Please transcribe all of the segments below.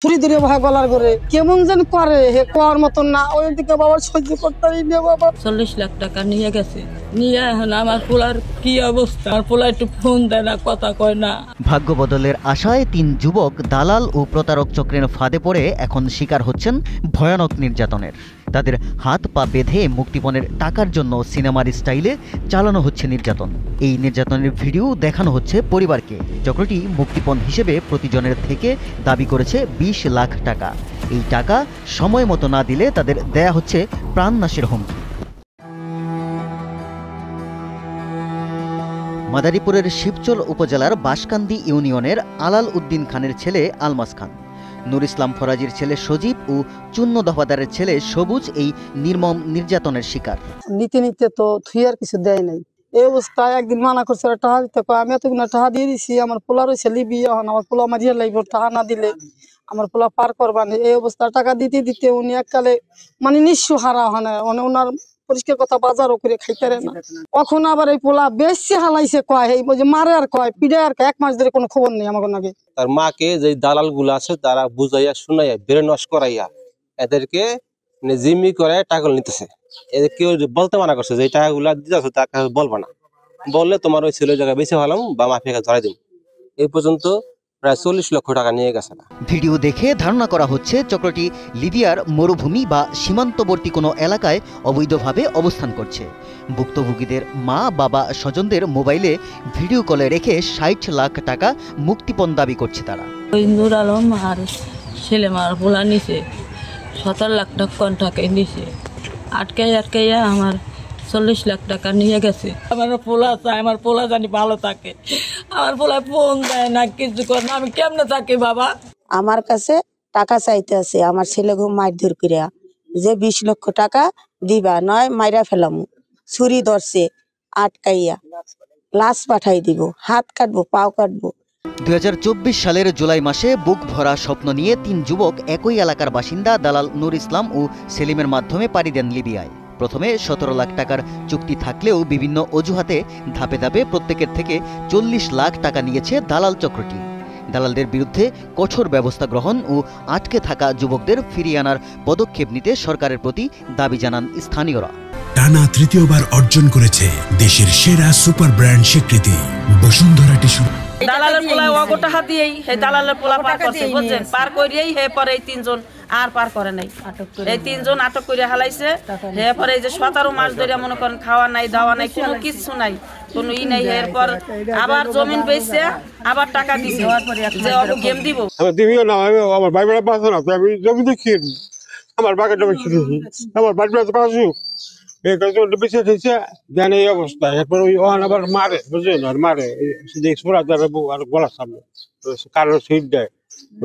ছুরি ধরে ভাই গলার করে কেমন যেন করে হে কোয়ার মতন না ওইদিকে বাবা সহ্য করতেই নিয়ে বাবা 40 লাখ টাকা নিয়ে গেছে। নিয়ে এখন আমার পোলার কি অবস্থা, আমার পোলা একটু ফোন দেয় না, কথা কয় না। ভাগ্য বদলের আশায় 3 যুবক দালাল ও প্রতারক চক্রের ফাঁদে পড়ে এখন শিকার হচ্ছেন ভয়ানক নির্যাতনের। তাদের হাত পা বেঁধে মুক্তিপণের টাকার জন্য সিনেমার স্টাইলে চালানো হচ্ছে নির্যাতন। এই নির্যাতনের ভিডিও দেখানো হচ্ছে পরিবারকে। চক্রটি মুক্তিপণ হিসেবে প্রতিজনের থেকে দাবি করেছে 20 লাখ টাকা। এই টাকা সময় মতো না দিলে তাদের দেয়া হচ্ছে প্রাণনাশের হুমকি। মাদারীপুরের শিবচর উপজেলার বাঁশকান্দি ইউনিয়নের আলাল উদ্দিন খানের ছেলে আলমাস খান, নুর ইসলাম ফরাজির ছেলে সজীব ও চূন্য দফাদারের ছেলে সবুজ এই নির্মম নির্যাতনের শিকার। নিতে নিতে তো থুইয়ার কিছু দেয় নাই। এই অবস্থায় একদিন মানা করছে টাকা দিতে, আমি এতগুলো টাকা দিয়ে দিছি, আমার পোলার হয়েছে লিবি, এখন আমার পোলা মারিয়া লাগবে, টাকা না দিলে আমার পোলা পার করবা না। এই অবস্থায় টাকা দিতে দিতে উনি এককালে মানে নিঃস্ব হারা হয়, ওনার পরিষ্কার কথা বাজারও করে খাইতে না। এখন আবার এই পোলা বেশি হালাইছে, কয় এই যে মারে আর কয় পিড়ে আর 1 মাস ধরে কোনো খবর নেই আমার নাকি। তার মাকে যে দালাল গুলো আছে তারা বুঝাইয়া শুনাইয়া ব্রেন ওয়াশ করাইয়া এদেরকে জিম্মি করে টাকা নিতেছে। এদের কেউ বলতে মানা করছে যে এই টাকাগুলা দিতেছে তাকে বলবা না, বললে তোমার ওই ছেলে জায়গায় বেশি ভালো বা মাফিয়াকে ধরাই দিব। এই পর্যন্ত প্রায় 40 লক্ষ টাকা নিয়ে গেছে। ভিডিও দেখে ধারণা করা হচ্ছে চক্রটি লিবিয়ার মরুভূমি বা সীমান্তবর্তী কোনো এলাকায় অবৈধভাবে অবস্থান করছে। ভুক্তভোগীদের মা বাবা স্বজনদের মোবাইলে ভিডিও কলে রেখে 60 লাখ টাকা মুক্তিপণ দাবি করছে তারা। ওই নূর আলম আর ছেলে মার পোলা নিছে 17 লাখ টাকা নিছে। আটকাইয়া আমার 40 লাখ টাকা নিয়ে গেছে। আমার পোলা চাই, আমার পোলা জানি ভালো থাকে, আমার পোলা ফোন দেয় না, কিছু করে না, আমি কেমনে থাকি বাবা? আমার কাছে টাকা চাইতে আছে আমার ছেলে ঘুম মারধর করিয়া, যে 20 লক্ষ টাকা দিবা নয় মাইরা ফেলাম, ছুরি ধরছে আটকাইয়া, লাশ পাঠাই দিব, হাত কাটবো পাও কাটবো। 2024 সালের জুলাই মাসে বুক ভরা স্বপ্ন নিয়ে 3 যুবক একই এলাকার বাসিন্দা দালাল নুর ইসলাম ও সেলিমের মাধ্যমে পাড়ি দেন লিবিয়ায়। প্রথমে 17 লাখ টাকার চুক্তি থাকলেও বিভিন্ন অজুহাতে ধাপে ধাপে প্রত্যেকের থেকে 40 লাখ টাকা নিয়েছে দালাল চক্রটি। দালালদের বিরুদ্ধে কঠোর ব্যবস্থা গ্রহণ ও আটকে থাকা যুবকদের ফিরিয়ে আনার পদক্ষেপ নিতে সরকারের প্রতি দাবি জানান স্থানীয়রা। টানা তৃতীয়বার অর্জন করেছে দেশের সেরা সুপার ব্র্যান্ড স্বীকৃতি বসুন্ধরা টিস্যু। দালালের পোলা অগোটা হাত দিয়েই হে দালালের পোলা পার করছে, বুঝছেন? পার করিয়েই হে পরে এই 3 জন আর পার করে নাই। এই 3 জন আটক করে হালাইছে। হে পরে এই যে 17 মাস ধরে মনে করেন খাওয়া নাই দাওয়া নাই কোনো কিছু নাই, কোনো ই নাই। এরপর আবার জমিন বেচছে, আবার টাকা দিছে যে অব গেম দিব। আমি দিবিও না, আমার ভাই বেড়া পাস না, আমি জমি দেখি আমার বাগানটা বেশি দেখি, আমার বাড়ি বেড়াতে পারছি এই কাজটা বেশি দিয়েছে জানে এই অবস্থা। এরপর ওই ওখানে আবার মারে, বুঝলেন, আর মারে যে ছোড়া ধরে আর গলার সামনে কারো সিট দেয়,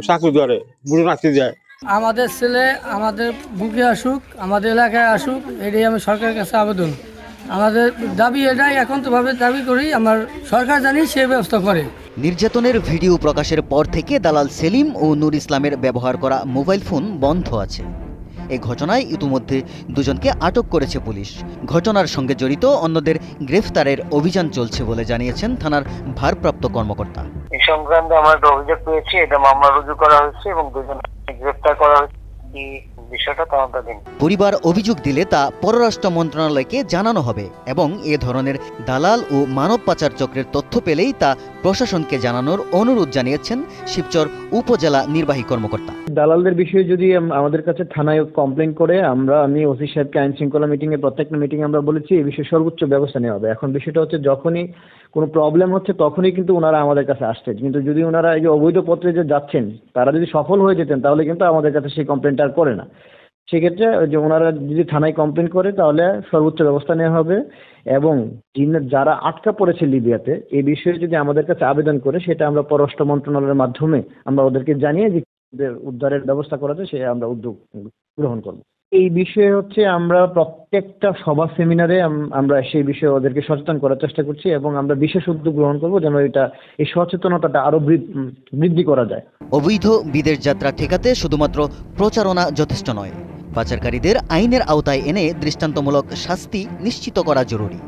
চাকু ধরে, বুড়ো নাচতে যায়। আমাদের ছেলে আমাদের বুকে আসুক, আমাদের এলাকায় আসুক, এটাই আমি সরকারের কাছে আবেদন। আমাদের দাবি এটাই, এখন তো ভাবে দাবি করি আমার সরকার জানি সে ব্যবস্থা করে। নির্যাতনের ভিডিও প্রকাশের পর থেকে দালাল সেলিম ও নূর ইসলামের ব্যবহার করা মোবাইল ফোন বন্ধ আছে। এই ঘটনায় ইতিমধ্যে 2 জনকে আটক করেছে পুলিশ। ঘটনার সঙ্গে জড়িত অন্যদের গ্রেফতারের অভিযান চলছে বলে জানিয়েছেন থানার ভারপ্রাপ্ত কর্মকর্তা। এই সংক্রান্তে আমরা একটা অভিযোগ পেয়েছি, এটা মামলা রুজু করা হয়েছে এবং 2 জনকে গ্রেফতার করা হয়েছে। বিষয়টা তদন্তাধীন। পরিবার অভিযোগ দিলে তা পররাষ্ট্র মন্ত্রণালয়কে জানানো হবে এবং এ ধরনের দালাল ও মানব পাচার চক্রের তথ্য পেলেই তা প্রশাসনকে জানানোর অনুরোধ জানিয়েছেন শিবচর উপজেলা নির্বাহী কর্মকর্তা। দালালদের বিষয়ে যদি আমাদের কাছে থানায় কমপ্লেন করে আমি ওসি সাহেবকে আইন শৃঙ্খলা প্রত্যেকটা মিটিং আমরা বলেছি এই বিষয়ে সর্বোচ্চ ব্যবস্থা নেওয়া হবে। এখন বিষয়টা হচ্ছে যখনই কোনো প্রবলেম হচ্ছে তখনই কিন্তু ওনারা আমাদের কাছে আসছেন, কিন্তু যদি ওনারা এই যে অবৈধ পত্রে যে যাচ্ছেন তারা যদি সফল হয়ে যেতেন তাহলে কিন্তু আমাদের কাছে সেই কমপ্লেনটা আর করে না। সেক্ষেত্রে যে ওনারা যদি থানায় কমপ্লেন করে তাহলে সর্বোচ্চ ব্যবস্থা নেওয়া হবে এবং যারা আটকা পড়েছে লিবিয়াতে এই বিষয়ে যদি আমাদের কাছে আবেদন করে সেটা আমরা পররাষ্ট্র মন্ত্রণালয়ের মাধ্যমে আমরা ওদেরকে জানিয়ে যে উদ্ধারের ব্যবস্থা করা যায় সে আমরা উদ্যোগ গ্রহণ করব। এই বিষয়ে হচ্ছে আমরা প্রত্যেকটা সভা সেমিনারে আমরা সেই বিষয়ে ওদেরকে সচেতন করার চেষ্টা করছি এবং আমরা বিশেষ উদ্যোগ গ্রহণ করব যেন এই সচেতনতাটা আরো বৃদ্ধি করা যায়। অবৈধ বিদেশ যাত্রা ঠেকাতে শুধুমাত্র প্রচারণা যথেষ্ট নয়, পাচারকারীদের আইনের আওতায় এনে দৃষ্টান্তমূলক শাস্তি নিশ্চিত করা জরুরি,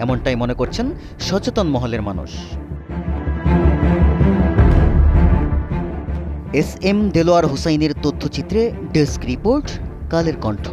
এমনটাই মনে করছেন সচেতন মহলের মানুষ। এস এম দেলোয়ার হোসাইনের তথ্যচিত্রে ডেস্ক রিপোর্ট, কালের কণ্ঠ।